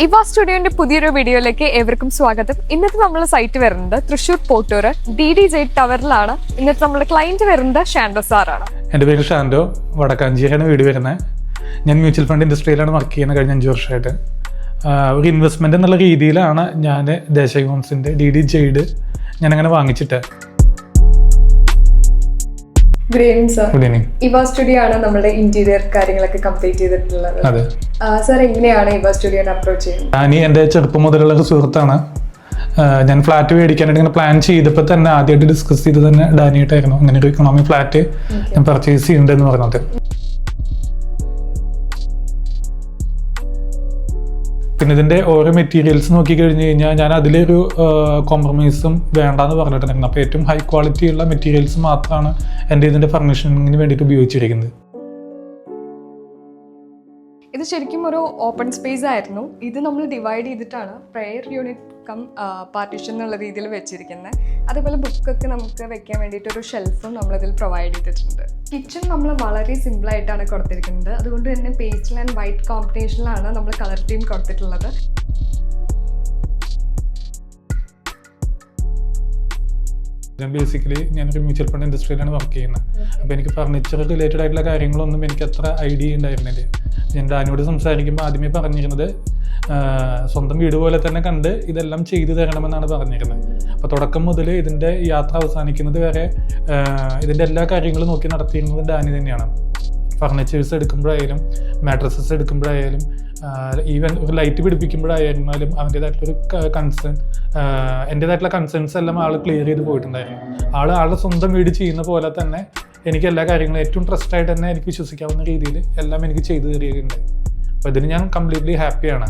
ഇവ സ്റ്റുഡിയോന്റെ പുതിയൊരു വീഡിയോയിലേക്ക് ഏവർക്കും സ്വാഗതം. ഇന്നത്തെ നമ്മളെ സൈറ്റ് വരുന്നത് തൃശ്ശൂർ പോട്ടൂർ DDJ ടവറിലാണ്. ഇന്നത്തെ നമ്മുടെ ക്ലയന്റ് വരുന്നത് ഷാൻഡോ സാറാണ്. എൻ്റെ പേര് ഷാൻഡോ, വടക്കാഞ്ചേരിയാണ് വീട് വരുന്നത്. ഞാൻ മ്യൂച്വൽ ഫണ്ട് ഇൻഡസ്ട്രിയിലാണ് വർക്ക് ചെയ്യുന്നത് കഴിഞ്ഞ 5 വർഷമായിട്ട്. ഒരു ഇൻവെസ്റ്റ്മെൻറ്റ് എന്നുള്ള രീതിയിലാണ് ഞാൻ ദേശീയ ഹോംസിൻ്റെ DDJ ഞാനങ്ങനെ വാങ്ങിച്ചിട്ട്. Good evening sir. Good evening. ഇവ സ്റ്റുഡിയോ ആണ് നമ്മുടെ ഇന്റീരിയർ കാര്യങ്ങളൊക്കെ കംപ്ലീറ്റ് ചെയ്തിട്ടുള്ളത്. അതെ സർ, എങ്ങനെയാണ് ഇവ സ്റ്റുഡിയോനെ അപ്രോച്ച് ചെയ്യുന്നത്? ഡാനി എൻ്റെ ചെറുപ്പം മുതലുള്ള ഒരു സുഹൃത്താണ്. ഞാൻ ഫ്ലാറ്റ് മേടിക്കാനായിട്ട് ഇങ്ങനെ പ്ലാൻ ചെയ്തപ്പോൾ തന്നെ ആദ്യമായിട്ട് ഡിസ്കസ് ചെയ്ത് തന്നെ ഡാനിയായിട്ടായിരുന്നു അങ്ങനെ ഒരു ഇക്കണോമി ഫ്ലാറ്റ് ഞാൻ പർച്ചേസ് ചെയ്യുന്നുണ്ടെന്ന് പറഞ്ഞത്. പിന്നെ ഇതിൻ്റെ ഓരോ മെറ്റീരിയൽസ് നോക്കിക്കഴിഞ്ഞ് കഴിഞ്ഞാൽ ഞാൻ അതിലൊരു കോംപ്രമൈസും വേണ്ടാന്ന് പറഞ്ഞിട്ടുണ്ടായിരുന്നു. അപ്പോൾ ഏറ്റവും ഹൈ ക്വാളിറ്റി ഉള്ള മെറ്റീരിയൽസ് മാത്രമാണ് എൻ്റെ ഇതിൻ്റെ ഫർണിഷിങ്ങിന് വേണ്ടിയിട്ട് ഉപയോഗിച്ചിരിക്കുന്നത്. ഇത് ശരിക്കും ഒരു ഓപ്പൺ സ്പേസ് ആയിരുന്നു. ഇത് നമ്മൾ ഡിവൈഡ് ചെയ്തിട്ടാണ് പ്രെയർ യൂണിറ്റ് കം പാർട്ടീഷൻ എന്നുള്ള രീതിയിൽ വെച്ചിരിക്കുന്നത്. അതേപോലെ ബുക്കൊക്കെ നമുക്ക് വെക്കാൻ വേണ്ടിയിട്ട് ഒരു ഷെൽഫും നമ്മളിതിൽ പ്രൊവൈഡ് ചെയ്തിട്ടുണ്ട്. കിച്ചൺ നമ്മൾ വളരെ സിമ്പിളായിട്ടാണ് കൊടുത്തിരിക്കുന്നത്. അതുകൊണ്ട് തന്നെ പേസ്റ്റൽ ആൻഡ് വൈറ്റ് കോമ്പിനേഷനിലാണ് നമ്മൾ കളർ തീം കൊടുത്തിട്ടുള്ളത്. ഞാൻ ബേസിക്കലി ഞാനൊരു മ്യൂച്വൽ ഫണ്ട് ഇൻഡസ്ട്രിയിലാണ് വർക്ക് ചെയ്യുന്നത്. അപ്പോൾ എനിക്ക് ഫർണിച്ചർ റിലേറ്റഡ് ആയിട്ടുള്ള കാര്യങ്ങളൊന്നും എനിക്ക് അത്ര ഐഡിയ ഉണ്ടായിരുന്നില്ല. ഞാൻ ഡാനിയോട് സംസാരിക്കുമ്പോൾ ആദ്യമേ പറഞ്ഞിരുന്നത് സ്വന്തം വീട് പോലെ തന്നെ കണ്ട് ഇതെല്ലാം ചെയ്തു തരണമെന്നാണ് പറഞ്ഞിരുന്നത്. അപ്പോൾ തുടക്കം മുതൽ ഇതിൻ്റെ യാത്ര അവസാനിക്കുന്നത് വരെ ഇതിൻ്റെ എല്ലാ കാര്യങ്ങളും നോക്കി നടത്തിയിരുന്നത് ഡാനി തന്നെയാണ്. ഫർണിച്ചേഴ്സ് എടുക്കുമ്പോഴായാലും മാട്രസസ് എടുക്കുമ്പോഴായാലും ഈവൻ ഒരു ലൈറ്റ് പിടിപ്പിക്കുമ്പോഴായിരുന്നാലും അവൻ്റേതായിട്ടുള്ളൊരു കൺസേൺ എൻ്റേതായിട്ടുള്ള കൺസേൺസ് എല്ലാം ആൾ ക്ലിയർ ചെയ്ത് പോയിട്ടുണ്ടായിരുന്നു. ആളുടെ സ്വന്തം വീട് ചെയ്യുന്ന പോലെ തന്നെ എനിക്ക് എല്ലാ കാര്യങ്ങളും ഏറ്റവും ട്രസ്റ്റായിട്ട് തന്നെ എനിക്ക് വിശ്വസിക്കാവുന്ന രീതിയിൽ എല്ലാം എനിക്ക് ചെയ്തു തരികയുണ്ടായി. അപ്പോൾ ഇതിന് ഞാൻ കംപ്ലീറ്റ്ലി ഹാപ്പിയാണ്.